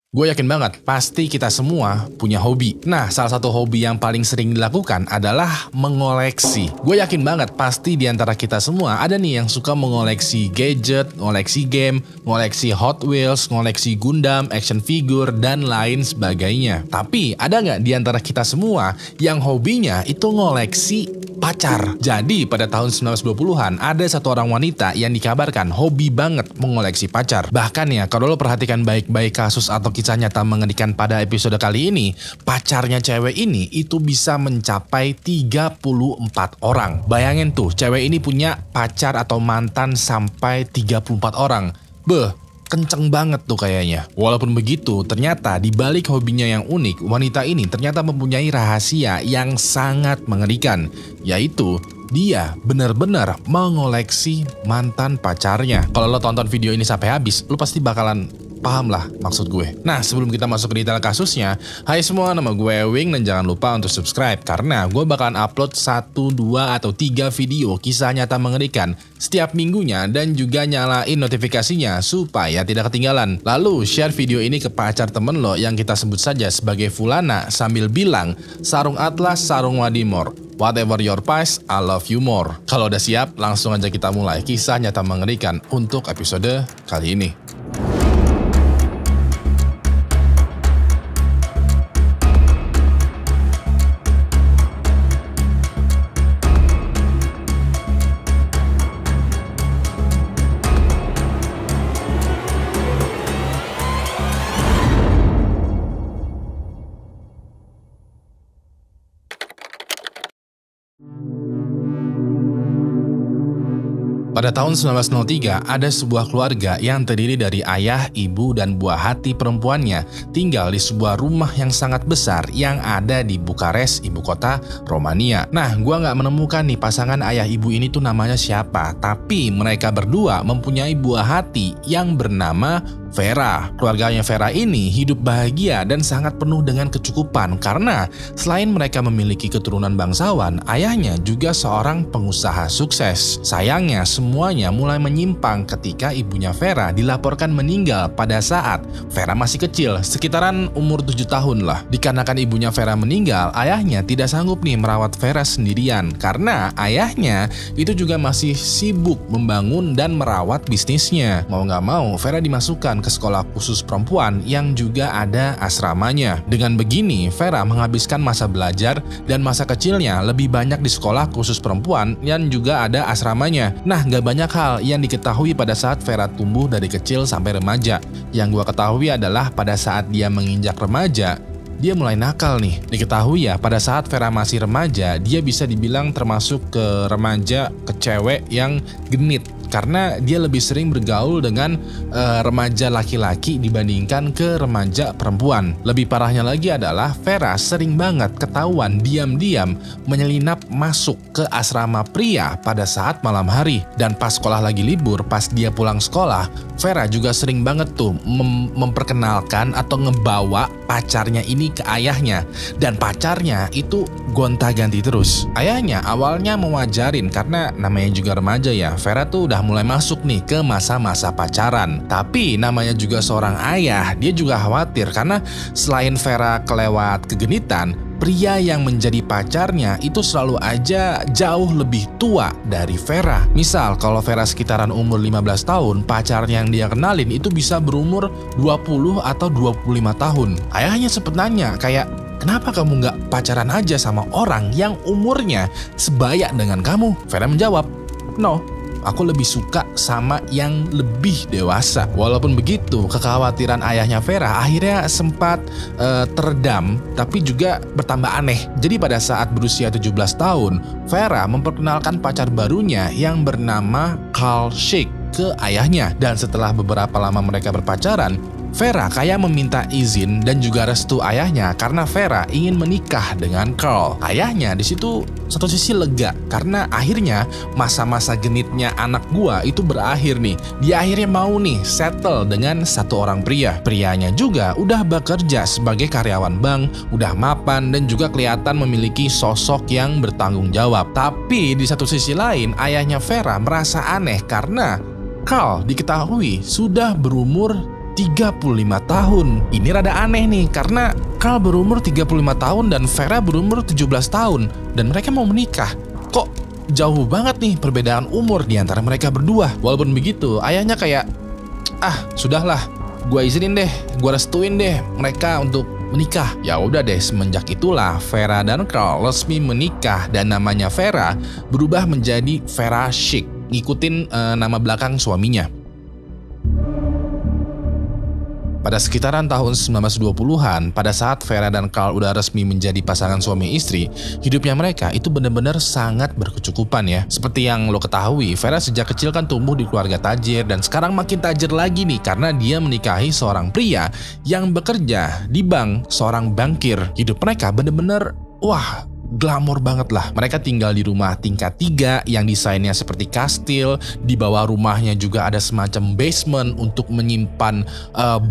Gue yakin banget, pasti kita semua punya hobi. Nah, salah satu hobi yang paling sering dilakukan adalah mengoleksi. Gue yakin banget, pasti di antara kita semua ada nih yang suka mengoleksi gadget, mengoleksi game, mengoleksi Hot Wheels, mengoleksi Gundam, action figure, dan lain sebagainya. Tapi, ada nggak di antara kita semua yang hobinya itu ngoleksi pacar? Jadi, pada tahun 1920-an, ada satu orang wanita yang dikabarkan hobi banget mengoleksi pacar. Bahkan ya, kalau lo perhatikan baik-baik kasus atau kisah nyata mengerikan pada episode kali ini, pacarnya cewek ini itu bisa mencapai 34 orang. Bayangin tuh, cewek ini punya pacar atau mantan sampai 34 orang. Beh, kenceng banget tuh kayaknya. Walaupun begitu, ternyata di balik hobinya yang unik, wanita ini ternyata mempunyai rahasia yang sangat mengerikan, yaitu dia benar-benar mengoleksi mantan pacarnya. Kalau lo tonton video ini sampai habis, lo pasti bakalan paham lah maksud gue. Nah, sebelum kita masuk ke detail kasusnya, hai semua, nama gue Ewing dan jangan lupa untuk subscribe karena gue bakalan upload 1, 2, atau 3 video kisah nyata mengerikan setiap minggunya dan juga nyalain notifikasinya supaya tidak ketinggalan. Lalu share video ini ke pacar temen lo yang kita sebut saja sebagai Fulana sambil bilang, sarung Atlas, sarung Wadimor. Whatever your price, I love you more. Kalau udah siap, langsung aja kita mulai kisah nyata mengerikan untuk episode kali ini. Pada tahun 1903, ada sebuah keluarga yang terdiri dari ayah, ibu, dan buah hati perempuannya tinggal di sebuah rumah yang sangat besar yang ada di Bukares, ibu kota Romania. Nah, gua nggak menemukan nih pasangan ayah ibu ini tuh namanya siapa, tapi mereka berdua mempunyai buah hati yang bernama Vera. Keluarganya Vera ini hidup bahagia dan sangat penuh dengan kecukupan karena selain mereka memiliki keturunan bangsawan, ayahnya juga seorang pengusaha sukses. Sayangnya semuanya mulai menyimpang ketika ibunya Vera dilaporkan meninggal pada saat Vera masih kecil, sekitaran umur 7 tahun lah. Dikarenakan ibunya Vera meninggal, ayahnya tidak sanggup nih merawat Vera sendirian karena ayahnya itu juga masih sibuk membangun dan merawat bisnisnya. Mau nggak mau, Vera dimasukkan ke sekolah khusus perempuan yang juga ada asramanya. Dengan begini, Vera menghabiskan masa belajar dan masa kecilnya lebih banyak di sekolah khusus perempuan yang juga ada asramanya. Nah, gak banyak hal yang diketahui pada saat Vera tumbuh dari kecil sampai remaja. Yang gua ketahui adalah pada saat dia menginjak remaja, dia mulai nakal nih. Diketahui ya, pada saat Vera masih remaja, dia bisa dibilang termasuk ke remaja, ke cewek yang genit. Karena dia lebih sering bergaul dengan remaja laki-laki dibandingkan ke remaja perempuan. Lebih parahnya lagi adalah Vera sering banget ketahuan diam-diam menyelinap masuk ke asrama pria pada saat malam hari. Dan pas sekolah lagi libur, pas dia pulang sekolah, Vera juga sering banget tuh memperkenalkan atau ngebawa pacarnya ini ke ayahnya. Dan pacarnya itu gonta-ganti terus. Ayahnya awalnya mewajarin karena namanya juga remaja ya. Vera tuh udah mulai masuk nih ke masa-masa pacaran. Tapi namanya juga seorang ayah, dia juga khawatir karena selain Vera kelewat kegenitan, pria yang menjadi pacarnya itu selalu aja jauh lebih tua dari Vera. Misal kalau Vera sekitaran umur 15 tahun, pacarnya yang dia kenalin itu bisa berumur 20 atau 25 tahun. Ayahnya sempet nanya kayak, kenapa kamu nggak pacaran aja sama orang yang umurnya sebaya dengan kamu? Vera menjawab, no, aku lebih suka sama yang lebih dewasa. Walaupun begitu, kekhawatiran ayahnya Vera akhirnya sempat teredam, tapi juga bertambah aneh. Jadi pada saat berusia 17 tahun, Vera memperkenalkan pacar barunya yang bernama Carl Schick ke ayahnya. Dan setelah beberapa lama mereka berpacaran, Vera kayak meminta izin dan juga restu ayahnya karena Vera ingin menikah dengan Carl. Ayahnya di situ satu sisi lega karena akhirnya masa-masa genitnya anak gua itu berakhir nih. Dia akhirnya mau nih settle dengan satu orang pria. Prianya juga udah bekerja sebagai karyawan bank, udah mapan dan juga kelihatan memiliki sosok yang bertanggung jawab. Tapi di satu sisi lain, ayahnya Vera merasa aneh karena Carl diketahui sudah berumur 35 tahun. Ini rada aneh nih, karena Carl berumur 35 tahun dan Vera berumur 17 tahun. Dan mereka mau menikah. Kok jauh banget nih perbedaan umur di antara mereka berdua. Walaupun begitu, ayahnya kayak, sudahlah, gue izinin deh, gue restuin deh mereka untuk menikah. Ya udah deh, semenjak itulah Vera dan Carl resmi menikah dan namanya Vera berubah menjadi Vera Schick, ngikutin nama belakang suaminya. Pada sekitaran tahun 1920-an, pada saat Vera dan Carl udah resmi menjadi pasangan suami istri, hidupnya mereka itu benar-benar sangat berkecukupan ya. Seperti yang lo ketahui, Vera sejak kecil kan tumbuh di keluarga tajir dan sekarang makin tajir lagi nih karena dia menikahi seorang pria yang bekerja di bank, seorang bankir. Hidup mereka benar-benar glamor banget lah. Mereka tinggal di rumah tingkat 3 yang desainnya seperti kastil. Di bawah rumahnya juga ada semacam basement untuk menyimpan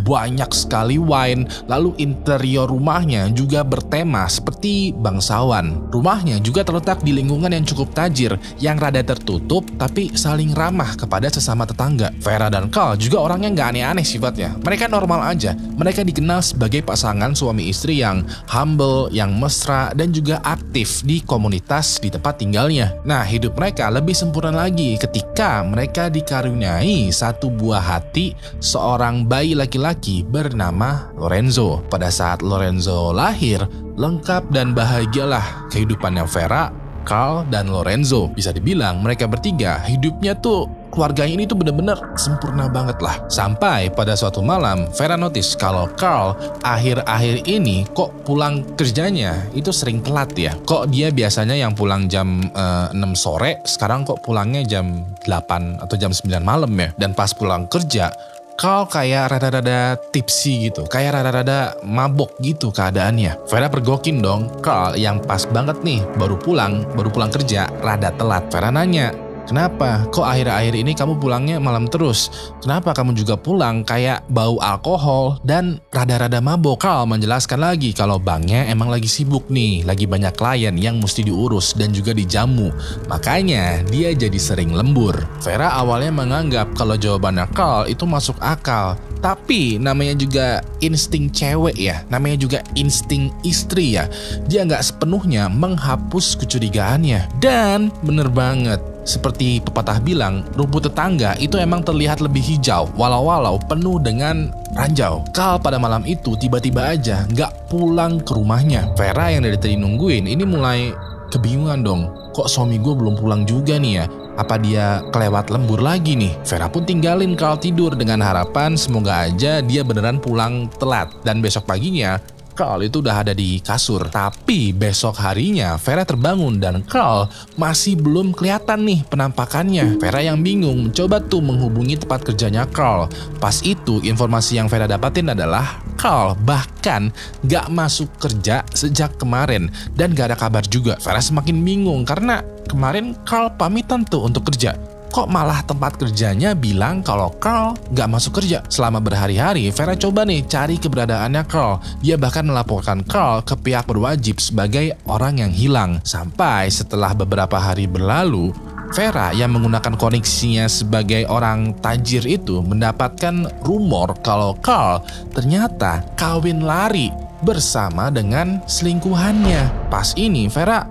banyak sekali wine. Lalu interior rumahnya juga bertema seperti bangsawan. Rumahnya juga terletak di lingkungan yang cukup tajir, yang rada tertutup tapi saling ramah kepada sesama tetangga. Vera dan Carl juga orangnya nggak aneh-aneh sifatnya. Mereka normal aja. Mereka dikenal sebagai pasangan suami istri yang humble, yang mesra, dan juga aktif di komunitas di tempat tinggalnya. Nah, hidup mereka lebih sempurna lagi ketika mereka dikaruniai satu buah hati seorang bayi laki-laki bernama Lorenzo. Pada saat Lorenzo lahir, lengkap dan bahagialah kehidupannya Vera, Carl, dan Lorenzo. Bisa dibilang mereka bertiga hidupnya tuh, keluarganya ini tuh bener-bener sempurna banget lah. Sampai pada suatu malam, Vera notice kalau Carl akhir-akhir ini kok pulang kerjanya itu sering telat ya. Kok dia biasanya yang pulang jam 6 sore, sekarang kok pulangnya jam 8 atau jam 9 malam ya. Dan pas pulang kerja, Carl kayak rada-rada tipsy gitu, kayak rada-rada mabok gitu keadaannya. Vera pergokin dong, Carl yang pas banget nih baru pulang kerja rada telat. Vera nanya, "Kenapa? Kok akhir-akhir ini kamu pulangnya malam terus? Kenapa kamu juga pulang kayak bau alkohol dan rada-rada mabok?" Carl menjelaskan lagi kalau banknya emang lagi sibuk nih, lagi banyak klien yang mesti diurus dan juga dijamu. Makanya dia jadi sering lembur. Vera awalnya menganggap kalau jawabannya Carl itu masuk akal. Tapi namanya juga insting cewek ya, namanya juga insting istri ya. Dia nggak sepenuhnya menghapus kecurigaannya. Dan bener banget, seperti pepatah bilang, rumput tetangga itu emang terlihat lebih hijau walau penuh dengan ranjau. Carl pada malam itu tiba-tiba aja nggak pulang ke rumahnya. Vera yang dari tadi nungguin ini mulai kebingungan dong. Kok suami gue belum pulang juga nih ya? Apa dia kelewat lembur lagi nih? Vera pun tinggalin Carl tidur dengan harapan semoga aja dia beneran pulang telat. Dan besok paginya Carl itu udah ada di kasur. Tapi besok harinya Vera terbangun dan Carl masih belum kelihatan nih penampakannya. Vera yang bingung mencoba tuh menghubungi tempat kerjanya Carl. Pas itu informasi yang Vera dapatin adalah Carl bahkan gak masuk kerja sejak kemarin dan gak ada kabar juga. Vera semakin bingung karena kemarin Carl pamitan tuh untuk kerja. Kok malah tempat kerjanya bilang kalau Carl gak masuk kerja? Selama berhari-hari, Vera coba nih cari keberadaannya Carl. Dia bahkan melaporkan Carl ke pihak berwajib sebagai orang yang hilang. Sampai setelah beberapa hari berlalu, Vera yang menggunakan koneksinya sebagai orang tajir itu mendapatkan rumor kalau Carl ternyata kawin lari bersama dengan selingkuhannya. Pas ini Vera,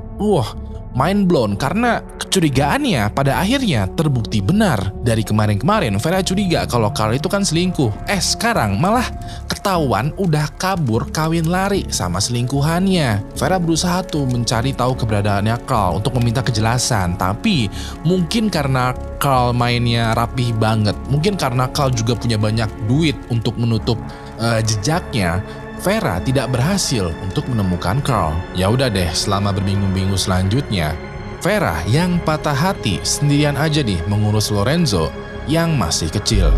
mind blown karena kecurigaannya pada akhirnya terbukti benar. Dari kemarin-kemarin Vera curiga kalau Carl itu kan selingkuh. Sekarang malah ketahuan udah kabur kawin lari sama selingkuhannya. Vera berusaha tuh mencari tahu keberadaannya Carl untuk meminta kejelasan. Tapi mungkin karena Carl mainnya rapih banget, mungkin karena Carl juga punya banyak duit untuk menutup jejaknya, Vera tidak berhasil untuk menemukan Carl. Ya udah deh, selama berminggu-minggu selanjutnya, Vera yang patah hati sendirian aja nih mengurus Lorenzo yang masih kecil.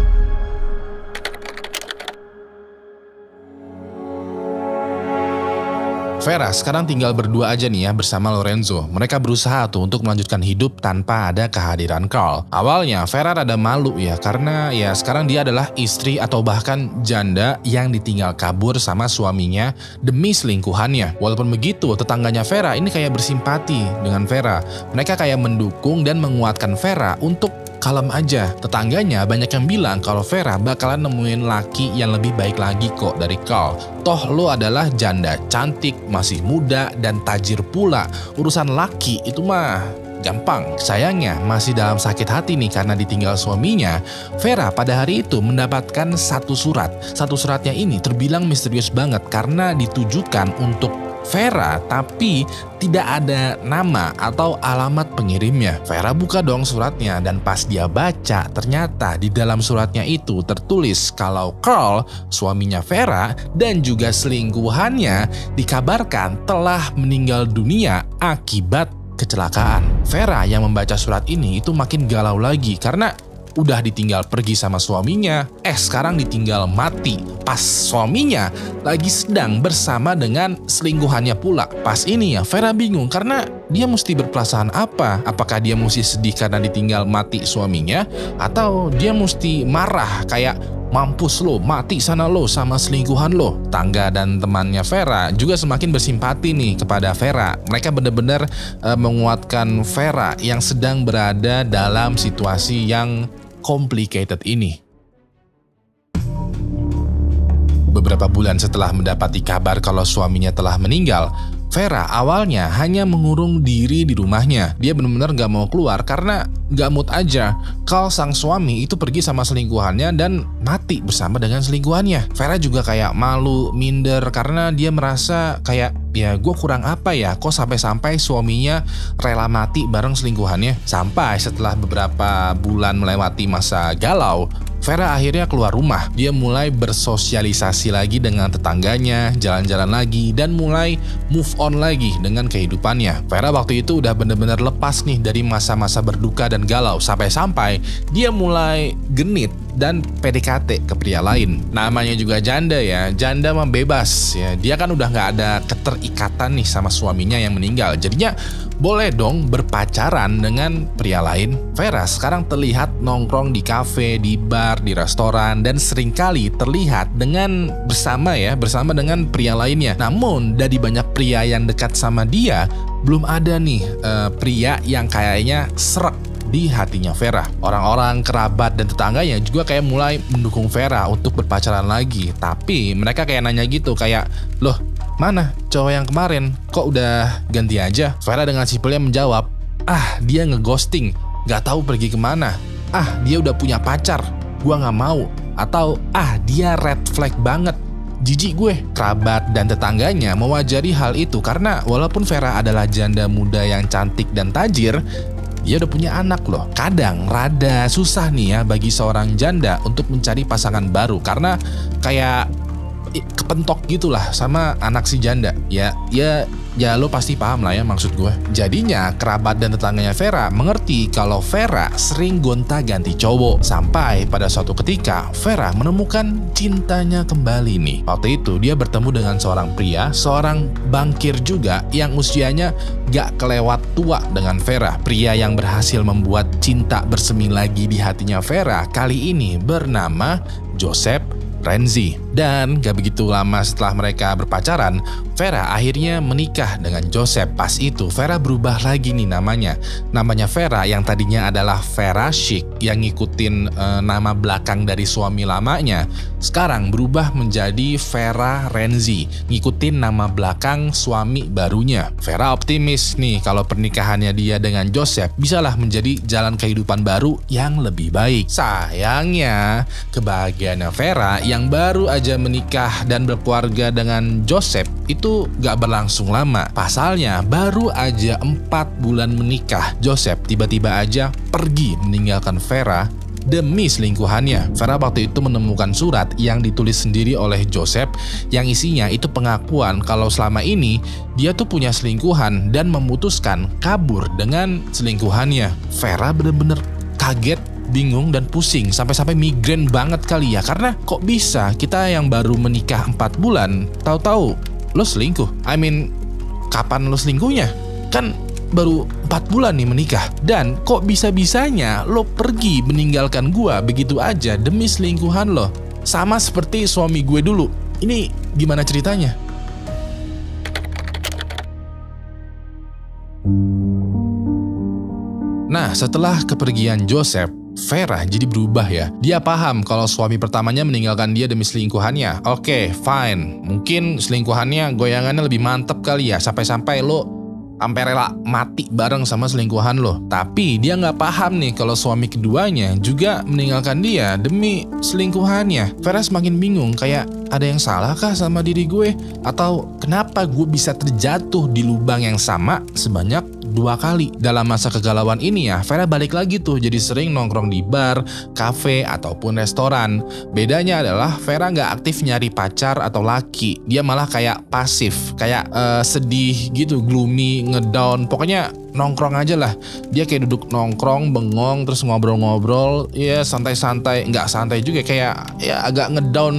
Vera sekarang tinggal berdua aja nih ya bersama Lorenzo. Mereka berusaha tuh untuk melanjutkan hidup tanpa ada kehadiran Carl. Awalnya Vera rada malu ya karena ya sekarang dia adalah istri atau bahkan janda yang ditinggal kabur sama suaminya demi selingkuhannya. Walaupun begitu, tetangganya Vera ini kayak bersimpati dengan Vera. Mereka kayak mendukung dan menguatkan Vera untuk kalem aja. Tetangganya banyak yang bilang kalau Vera bakalan nemuin laki yang lebih baik lagi kok dari Carl. Toh lo adalah janda, cantik, masih muda, dan tajir pula. Urusan laki itu mah gampang. Sayangnya masih dalam sakit hati nih karena ditinggal suaminya. Vera pada hari itu mendapatkan satu surat. Satu suratnya ini terbilang misterius banget karena ditujukan untuk Vera, tapi tidak ada nama atau alamat pengirimnya. Vera buka dong suratnya, dan pas dia baca, ternyata di dalam suratnya itu tertulis kalau Carl, suaminya Vera, dan juga selingkuhannya dikabarkan telah meninggal dunia akibat kecelakaan. Vera yang membaca surat ini itu makin galau lagi karena udah ditinggal pergi sama suaminya, sekarang ditinggal mati pas suaminya lagi sedang bersama dengan selingkuhannya pula. Pas ini ya Vera bingung karena dia mesti berperasaan apa? Apakah dia mesti sedih karena ditinggal mati suaminya, atau dia mesti marah kayak mampus lo, mati sana lo sama selingkuhan lo. Tangga dan temannya Vera juga semakin bersimpati nih kepada Vera. Mereka benar-benar menguatkan Vera yang sedang berada dalam situasi yang complicated ini. Beberapa bulan setelah mendapati kabar kalau suaminya telah meninggal, Vera awalnya hanya mengurung diri di rumahnya. Dia benar-benar gak mau keluar karena gak mood aja. Carl sang suami itu pergi sama selingkuhannya dan mati bersama dengan selingkuhannya. Vera juga kayak malu, minder karena dia merasa kayak, ya gue kurang apa ya, kok sampai-sampai suaminya rela mati bareng selingkuhannya. Sampai setelah beberapa bulan melewati masa galau, Vera akhirnya keluar rumah. Dia mulai bersosialisasi lagi dengan tetangganya, jalan-jalan lagi, dan mulai move on lagi dengan kehidupannya. Vera waktu itu udah bener-bener lepas nih dari masa-masa berduka dan galau, sampai-sampai dia mulai genit dan PDKT ke pria lain. Namanya juga janda ya, janda mah bebas ya. Dia kan udah nggak ada keterikatan nih sama suaminya yang meninggal, jadinya boleh dong berpacaran dengan pria lain. Vera sekarang terlihat nongkrong di kafe, di bar, di restoran, dan seringkali terlihat bersama dengan pria lainnya. Namun dari banyak pria yang dekat sama dia, belum ada nih pria yang kayaknya srek di hatinya Vera. Orang-orang, kerabat, dan tetangganya juga kayak mulai mendukung Vera untuk berpacaran lagi. Tapi mereka kayak nanya gitu, kayak, loh mana cowok yang kemarin, kok udah ganti aja? Vera dengan simpelnya menjawab, dia ngeghosting, gak tahu pergi kemana. Dia udah punya pacar, gua gak mau. Atau dia red flag banget, jijik gue. Kerabat dan tetangganya mewajari hal itu karena walaupun Vera adalah janda muda yang cantik dan tajir, dia udah punya anak loh. Kadang rada susah nih ya bagi seorang janda untuk mencari pasangan baru karena kayak kepentok gitulah sama anak si janda. Ya lo pasti paham lah ya maksud gue. Jadinya kerabat dan tetangganya Vera mengerti kalau Vera sering gonta-ganti cowok. Sampai pada suatu ketika Vera menemukan cintanya kembali nih. Waktu itu dia bertemu dengan seorang pria, seorang bankir juga yang usianya gak kelewat tua dengan Vera. Pria yang berhasil membuat cinta bersemi lagi di hatinya Vera kali ini bernama Joseph Renzi. Dan gak begitu lama setelah mereka berpacaran, Vera akhirnya menikah dengan Joseph. Pas itu Vera berubah lagi nih namanya. Namanya Vera yang tadinya adalah Vera Chic yang ngikutin nama belakang dari suami lamanya, sekarang berubah menjadi Vera Renzi, ngikutin nama belakang suami barunya. Vera optimis nih kalau pernikahannya dia dengan Joseph bisalah menjadi jalan kehidupan baru yang lebih baik. Sayangnya kebahagiaannya Vera yang baru aja menikah dan berkeluarga dengan Joseph itu gak berlangsung lama. Pasalnya baru aja 4 bulan menikah, Joseph tiba-tiba aja pergi meninggalkan Vera demi selingkuhannya. Vera waktu itu menemukan surat yang ditulis sendiri oleh Joseph yang isinya itu pengakuan kalau selama ini dia tuh punya selingkuhan dan memutuskan kabur dengan selingkuhannya. Vera bener-bener kaget, bingung, dan pusing, sampai-sampai migrain banget kali ya, karena kok bisa kita yang baru menikah 4 bulan tahu-tahu lo selingkuh. Kapan lo selingkuhnya? Kan baru 4 bulan nih menikah, dan kok bisa-bisanya lo pergi meninggalkan gua begitu aja demi selingkuhan lo, sama seperti suami gue dulu. Ini gimana ceritanya? Nah, setelah kepergian Joseph, Vera jadi berubah ya. Dia paham kalau suami pertamanya meninggalkan dia demi selingkuhannya. Oke, fine. Mungkin selingkuhannya goyangannya lebih mantep kali ya. Sampai-sampai lo sampai rela mati bareng sama selingkuhan lo. Tapi dia nggak paham nih kalau suami keduanya juga meninggalkan dia demi selingkuhannya. Vera semakin bingung, kayak ada yang salah kah sama diri gue? Atau kenapa gue bisa terjatuh di lubang yang sama sebanyak 2 kali? Dalam masa kegalauan ini ya, Vera balik lagi tuh jadi sering nongkrong di bar, kafe, ataupun restoran. Bedanya adalah Vera nggak aktif nyari pacar atau laki. Dia malah kayak pasif, kayak sedih gitu, gloomy, ngedown. Pokoknya nongkrong aja lah. Dia kayak duduk nongkrong, bengong, terus ngobrol-ngobrol. Ya santai-santai, nggak santai juga, kayak ya agak ngedown,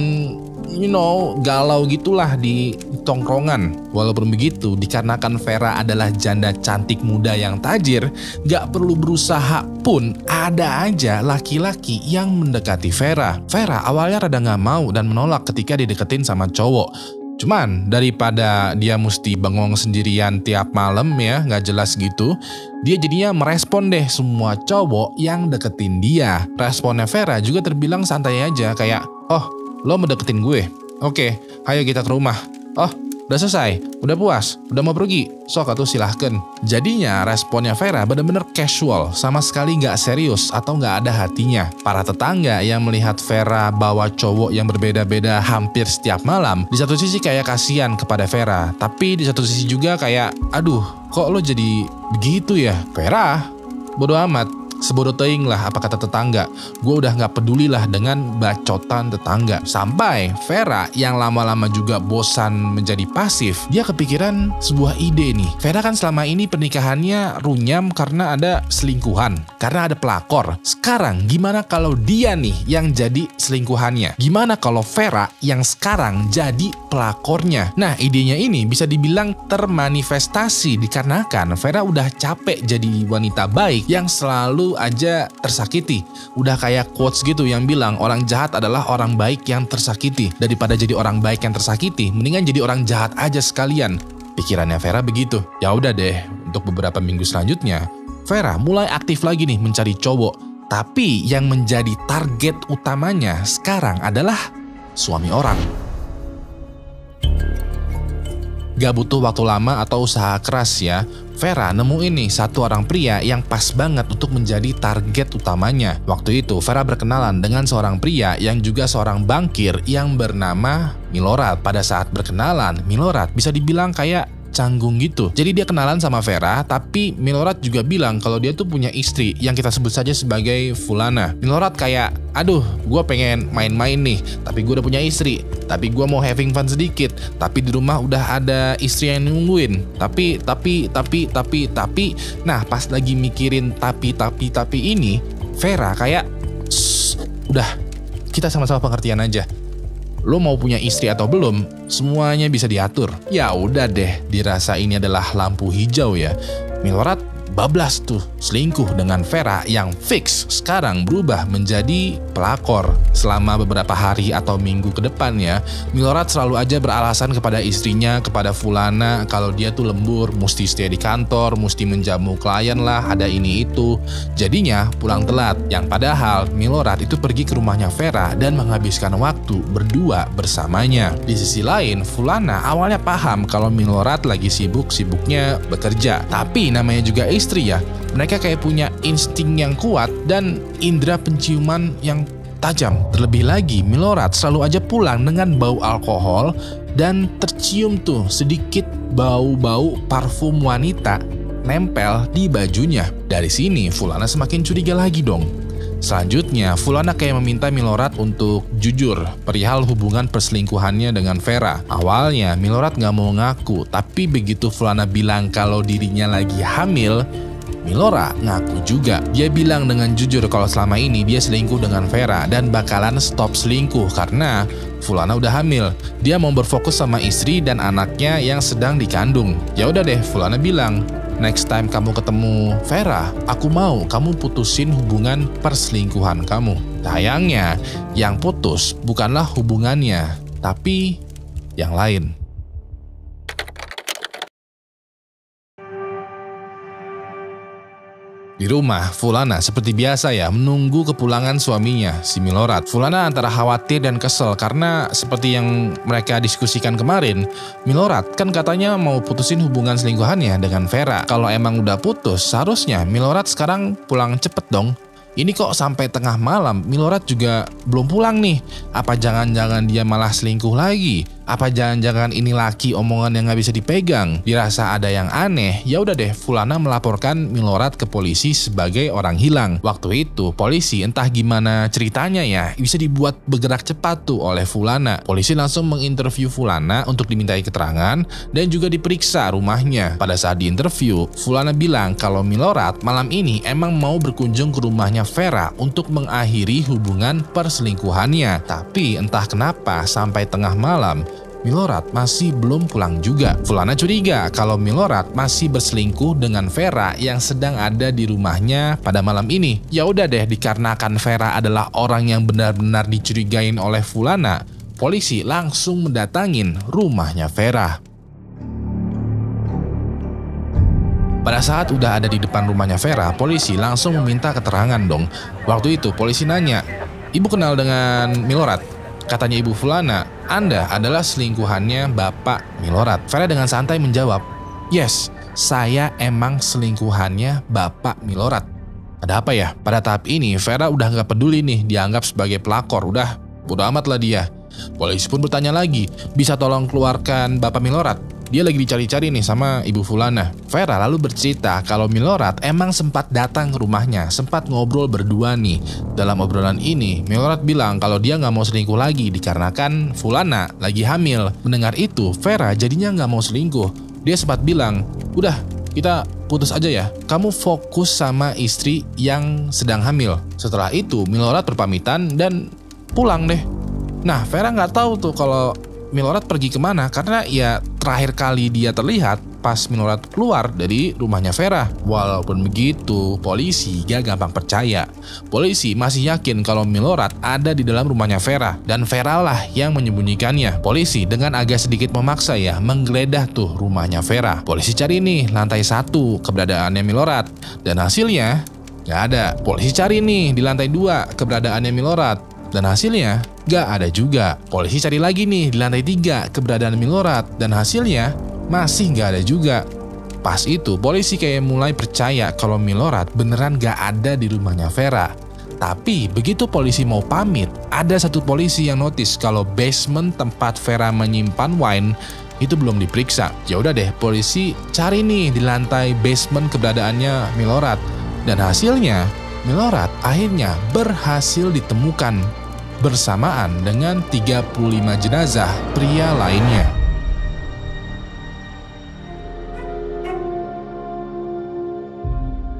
galau gitulah di tongkrongan. Walaupun begitu, dikarenakan Vera adalah janda cantik muda yang tajir, gak perlu berusaha pun ada aja laki-laki yang mendekati Vera. Vera awalnya rada gak mau dan menolak ketika dideketin sama cowok. Cuman daripada dia mesti bengong sendirian tiap malam ya, gak jelas gitu, dia jadinya merespon deh semua cowok yang deketin dia. Responnya Vera juga terbilang santai aja, kayak, oh lo mau deketin gue? Oke, ayo kita ke rumah. Oh, udah selesai? Udah puas? Udah mau pergi? Sok atuh silahkan. Jadinya responnya Vera bener-bener casual, sama sekali nggak serius atau nggak ada hatinya. Para tetangga yang melihat Vera bawa cowok yang berbeda-beda hampir setiap malam, di satu sisi kayak kasihan kepada Vera, tapi di satu sisi juga kayak, aduh, kok lo jadi begitu ya? Vera, bodo amat. Sebodoh teing lah apa kata tetangga. Gue udah gak peduli lah dengan bacotan tetangga. Sampai Vera yang lama-lama juga bosan menjadi pasif, dia kepikiran sebuah ide nih. Vera kan selama ini pernikahannya runyam karena ada selingkuhan, karena ada pelakor. Sekarang gimana kalau dia nih yang jadi selingkuhannya? Gimana kalau Vera yang sekarang jadi pelakornya? Nah, idenya ini bisa dibilang termanifestasi dikarenakan Vera udah capek jadi wanita baik yang selalu aja tersakiti. Udah kayak quotes gitu yang bilang orang jahat adalah orang baik yang tersakiti. Daripada jadi orang baik yang tersakiti, mendingan jadi orang jahat aja sekalian. Pikirannya Vera begitu. Ya udah deh, untuk beberapa minggu selanjutnya, Vera mulai aktif lagi nih mencari cowok. Tapi yang menjadi target utamanya sekarang adalah suami orang. Gak butuh waktu lama atau usaha keras ya, Vera nemuin nih satu orang pria yang pas banget untuk menjadi target utamanya. Waktu itu Vera berkenalan dengan seorang pria yang juga seorang bankir yang bernama Milorad. Pada saat berkenalan, Milorad bisa dibilang kayak canggung gitu. Jadi dia kenalan sama Vera, tapi Milorad juga bilang kalau dia tuh punya istri yang kita sebut saja sebagai Fulana. Milorad kayak, aduh, gue pengen main-main nih, tapi gue udah punya istri. Tapi gue mau having fun sedikit, tapi di rumah udah ada istri yang nungguin. Tapi, nah pas lagi mikirin tapi ini, Vera kayak, udah, kita sama-sama pengertian aja. Lo mau punya istri atau belum, semuanya bisa diatur. Ya udah deh, dirasa ini adalah lampu hijau ya. Milorad bablas tuh selingkuh dengan Vera yang fix sekarang berubah menjadi pelakor. Selama beberapa hari atau minggu ke depan ya, Milorad selalu aja beralasan kepada istrinya, kepada Fulana, kalau dia tuh lembur, mesti stay di kantor, mesti menjamu klien lah, ada ini itu. Jadinya pulang telat, yang padahal Milorad itu pergi ke rumahnya Vera dan menghabiskan waktu berdua bersamanya. Di sisi lain, Fulana awalnya paham kalau Milorad lagi sibuk-sibuknya bekerja, tapi namanya juga istri ya, mereka kayak punya insting yang kuat dan indera penciuman yang tajam. Terlebih lagi, Milorad selalu aja pulang dengan bau alkohol dan tercium tuh sedikit bau-bau parfum wanita nempel di bajunya. Dari sini, Fulana semakin curiga lagi dong. Selanjutnya, Fulana kayak meminta Milorad untuk jujur perihal hubungan perselingkuhannya dengan Vera. Awalnya, Milorad gak mau ngaku, tapi begitu Fulana bilang kalau dirinya lagi hamil, Milorad ngaku juga. Dia bilang dengan jujur kalau selama ini dia selingkuh dengan Vera dan bakalan stop selingkuh karena Fulana udah hamil. Dia mau berfokus sama istri dan anaknya yang sedang dikandung. Ya udah deh, Fulana bilang, next time kamu ketemu Vera, aku mau kamu putusin hubungan perselingkuhan kamu. Sayangnya, yang putus bukanlah hubungannya, tapi yang lain. Di rumah, Fulana seperti biasa ya menunggu kepulangan suaminya, si Milorad. Fulana antara khawatir dan kesel karena seperti yang mereka diskusikan kemarin, Milorad kan katanya mau putusin hubungan selingkuhannya dengan Vera. Kalau emang udah putus, seharusnya Milorad sekarang pulang cepet dong. Ini kok sampai tengah malam Milorad juga belum pulang nih. Apa jangan-jangan dia malah selingkuh lagi? Apa jangan-jangan ini laki omongan yang gak bisa dipegang? Dirasa ada yang aneh, ya udah deh Fulana melaporkan Milorad ke polisi sebagai orang hilang. Waktu itu polisi entah gimana ceritanya ya, bisa dibuat bergerak cepat tuh oleh Fulana. Polisi langsung menginterview Fulana untuk dimintai keterangan dan juga diperiksa rumahnya. Pada saat diinterview, Fulana bilang kalau Milorad malam ini emang mau berkunjung ke rumahnya Vera untuk mengakhiri hubungan perselingkuhannya. Tapi entah kenapa sampai tengah malam Milorad masih belum pulang juga. Fulana curiga kalau Milorad masih berselingkuh dengan Vera yang sedang ada di rumahnya pada malam ini. Ya udah deh, dikarenakan Vera adalah orang yang benar-benar dicurigain oleh Fulana, polisi langsung mendatangin rumahnya Vera. Pada saat udah ada di depan rumahnya Vera, polisi langsung meminta keterangan dong. Waktu itu polisi nanya, "Ibu kenal dengan Milorad?" Katanya Ibu Fulana, "Anda adalah selingkuhannya Bapak Milorad." Vera dengan santai menjawab, "Yes, saya emang selingkuhannya Bapak Milorad." Ada apa ya? Pada tahap ini Vera udah gak peduli nih dianggap sebagai pelakor. Udah, bodo amat lah dia. Polisi pun bertanya lagi, "Bisa tolong keluarkan Bapak Milorad? Dia lagi dicari-cari nih sama Ibu Fulana." Vera lalu bercerita kalau Milorad emang sempat datang ke rumahnya, sempat ngobrol berdua nih. Dalam obrolan ini, Milorad bilang kalau dia nggak mau selingkuh lagi dikarenakan Fulana lagi hamil. Mendengar itu, Vera jadinya nggak mau selingkuh. Dia sempat bilang, "Udah, kita putus aja ya. Kamu fokus sama istri yang sedang hamil." Setelah itu, Milorad berpamitan dan pulang deh. Nah, Vera nggak tahu tuh kalau Milorad pergi kemana, karena ya terakhir kali dia terlihat pas Milorad keluar dari rumahnya Vera. Walaupun begitu, polisi gak gampang percaya. Polisi masih yakin kalau Milorad ada di dalam rumahnya Vera, dan Vera lah yang menyembunyikannya. Polisi dengan agak sedikit memaksa ya menggeledah tuh rumahnya Vera. Polisi cari nih lantai 1 keberadaannya Milorad, dan hasilnya gak ada. Polisi cari nih di lantai 2 keberadaannya Milorad, dan hasilnya gak ada juga. Polisi cari lagi nih di lantai 3 keberadaan Milorad, dan hasilnya masih gak ada juga. Pas itu polisi kayak mulai percaya kalau Milorad beneran gak ada di rumahnya Vera. Tapi begitu polisi mau pamit, ada satu polisi yang notice kalau basement tempat Vera menyimpan wine itu belum diperiksa. Ya udah deh, polisi cari nih di lantai basement keberadaannya Milorad, dan hasilnya Milorad akhirnya berhasil ditemukan bersamaan dengan 35 jenazah pria lainnya.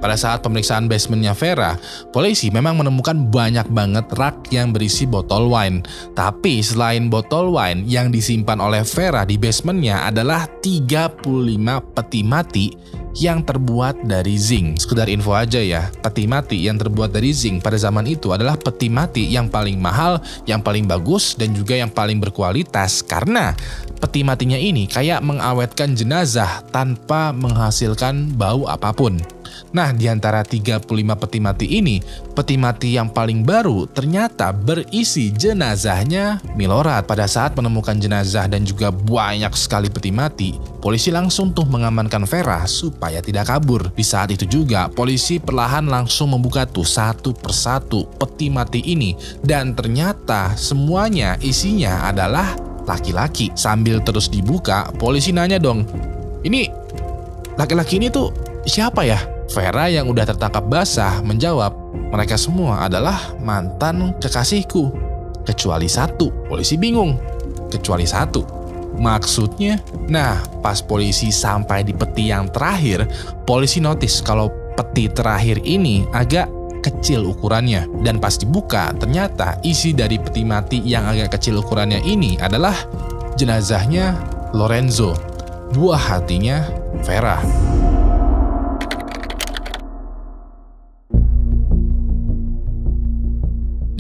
Pada saat pemeriksaan basementnya Vera, polisi memang menemukan banyak banget rak yang berisi botol wine. Tapi selain botol wine yang disimpan oleh Vera di basementnya adalah 35 peti mati yang terbuat dari zinc. Sekedar info aja ya, peti mati yang terbuat dari zinc pada zaman itu adalah peti mati yang paling mahal, yang paling bagus, dan juga yang paling berkualitas, karena peti matinya ini kayak mengawetkan jenazah tanpa menghasilkan bau apapun. Nah, di antara 35 peti mati ini, peti mati yang paling baru ternyata berisi jenazahnya Milorad. Pada saat menemukan jenazah dan juga banyak sekali peti mati, polisi langsung tuh mengamankan Vera supaya tidak kabur. Di saat itu juga, polisi perlahan langsung membuka tuh satu persatu peti mati ini, dan ternyata semuanya isinya adalah laki-laki. Sambil terus dibuka, polisi nanya dong, "Ini laki-laki ini tuh siapa ya?" Vera yang udah tertangkap basah menjawab, "Mereka semua adalah mantan kekasihku, kecuali satu." Polisi bingung, "Kecuali satu? Maksudnya?" Nah, pas polisi sampai di peti yang terakhir, polisi notice kalau peti terakhir ini agak kecil ukurannya. Dan pas dibuka, ternyata isi dari peti mati yang agak kecil ukurannya ini adalah jenazahnya Lorenzo, buah hatinya Vera.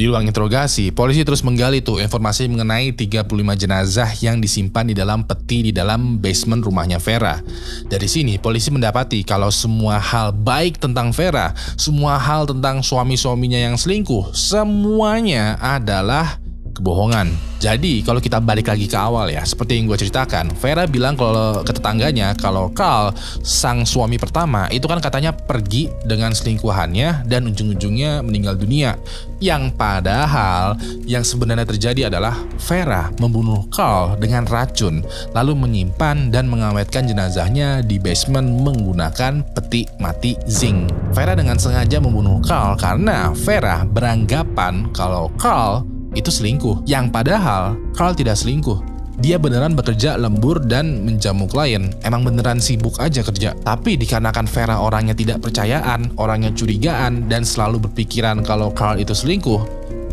Di ruang interogasi, polisi terus menggali tuh informasi mengenai 35 jenazah yang disimpan di dalam peti di dalam basement rumahnya Vera. Dari sini, polisi mendapati kalau semua hal baik tentang Vera, semua hal tentang suami-suaminya yang selingkuh, semuanya adalah kebohongan. Jadi kalau kita balik lagi ke awal ya, seperti yang gue ceritakan, Vera bilang kalau ke tetangganya kalau Carl, sang suami pertama, itu kan katanya pergi dengan selingkuhannya dan ujung-ujungnya meninggal dunia. Yang padahal yang sebenarnya terjadi adalah Vera membunuh Carl dengan racun, lalu menyimpan dan mengawetkan jenazahnya di basement menggunakan peti mati zinc. Vera dengan sengaja membunuh Carl karena Vera beranggapan kalau Carl itu selingkuh, yang padahal Carl tidak selingkuh. Dia beneran bekerja lembur dan menjamu klien, emang beneran sibuk aja kerja. Tapi dikarenakan Vera orangnya tidak percayaan, orangnya curigaan, dan selalu berpikiran kalau Carl itu selingkuh,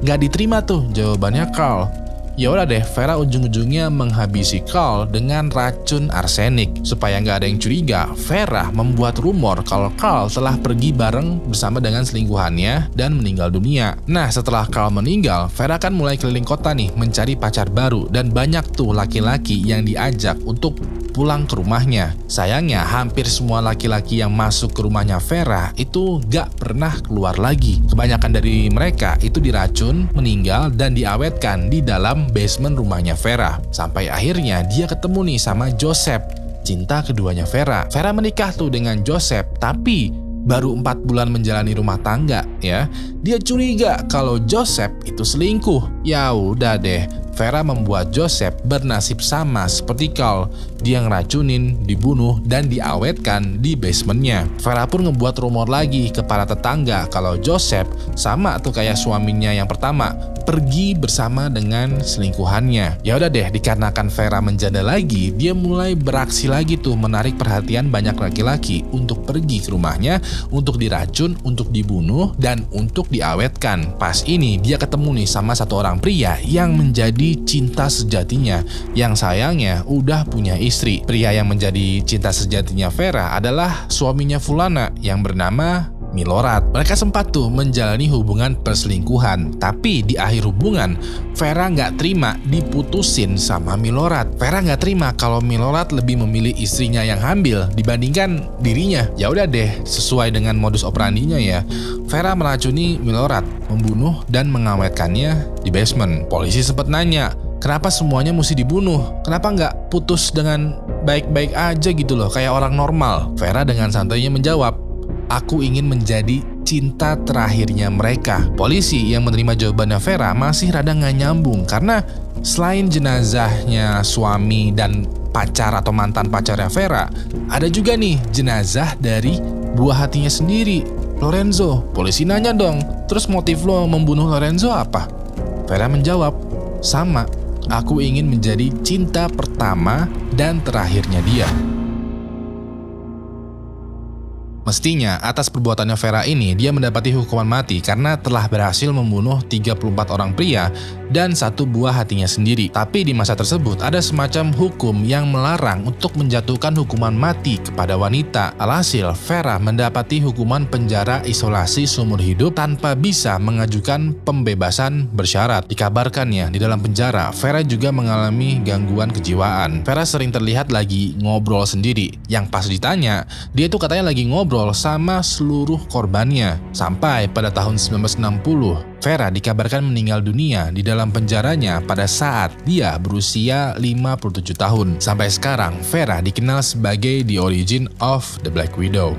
nggak diterima tuh jawabannya Carl. Ya udah deh, Vera ujung-ujungnya menghabisi Carl dengan racun arsenik. Supaya nggak ada yang curiga, Vera membuat rumor kalau Carl telah pergi bareng bersama dengan selingkuhannya dan meninggal dunia. Nah, setelah Carl meninggal, Vera kan mulai keliling kota nih mencari pacar baru, dan banyak tuh laki-laki yang diajak untuk pulang ke rumahnya. Sayangnya hampir semua laki-laki yang masuk ke rumahnya Vera itu gak pernah keluar lagi. Kebanyakan dari mereka itu diracun, meninggal, dan diawetkan di dalam basement rumahnya Vera. Sampai akhirnya dia ketemu nih sama Joseph, cinta keduanya Vera. Vera menikah tuh dengan Joseph, tapi baru 4 bulan menjalani rumah tangga ya, dia curiga kalau Joseph itu selingkuh. Ya udah deh, Vera membuat Joseph bernasib sama seperti Carl. Dia ngeracunin, dibunuh, dan diawetkan di basementnya. Vera pun ngebuat rumor lagi ke para tetangga kalau Joseph sama tuh kayak suaminya yang pertama, pergi bersama dengan selingkuhannya. Ya udah deh, dikarenakan Vera menjanda lagi, dia mulai beraksi lagi tuh menarik perhatian banyak laki-laki untuk pergi ke rumahnya, untuk diracun, untuk dibunuh, dan untuk diawetkan. Pas ini dia ketemu nih sama satu orang pria yang menjadi cinta sejatinya, yang sayangnya udah punya istri. Pria yang menjadi cinta sejatinya Vera adalah suaminya Fulana yang bernama Milorad. Mereka sempat tuh menjalani hubungan perselingkuhan, tapi di akhir hubungan Vera nggak terima diputusin sama Milorad. Vera nggak terima kalau Milorad lebih memilih istrinya yang hamil dibandingkan dirinya. Ya udah deh, sesuai dengan modus operandinya ya, Vera meracuni Milorad, membunuh dan mengawetkannya di basement. Polisi sempat nanya, kenapa semuanya mesti dibunuh? Kenapa nggak putus dengan baik-baik aja gitu loh, kayak orang normal? Vera dengan santainya menjawab, aku ingin menjadi cinta terakhirnya mereka. Polisi yang menerima jawabannya Vera masih rada nggak nyambung, karena selain jenazahnya suami dan pacar atau mantan pacarnya Vera, ada juga nih jenazah dari buah hatinya sendiri, Lorenzo. Polisi nanya dong, terus motif lo membunuh Lorenzo apa? Vera menjawab, sama, aku ingin menjadi cinta pertama dan terakhirnya dia. Mestinya atas perbuatannya Vera ini dia mendapati hukuman mati karena telah berhasil membunuh 34 orang pria dan satu buah hatinya sendiri. Tapi di masa tersebut ada semacam hukum yang melarang untuk menjatuhkan hukuman mati kepada wanita. Alhasil Vera mendapati hukuman penjara isolasi seumur hidup tanpa bisa mengajukan pembebasan bersyarat. Dikabarkannya di dalam penjara Vera juga mengalami gangguan kejiwaan. Vera sering terlihat lagi ngobrol sendiri, yang pas ditanya dia tuh katanya lagi ngobrol sama seluruh korbannya. Sampai pada tahun 1960, Vera dikabarkan meninggal dunia di dalam penjaranya pada saat dia berusia 57 tahun. Sampai sekarang, Vera dikenal sebagai the origin of the Black Widow.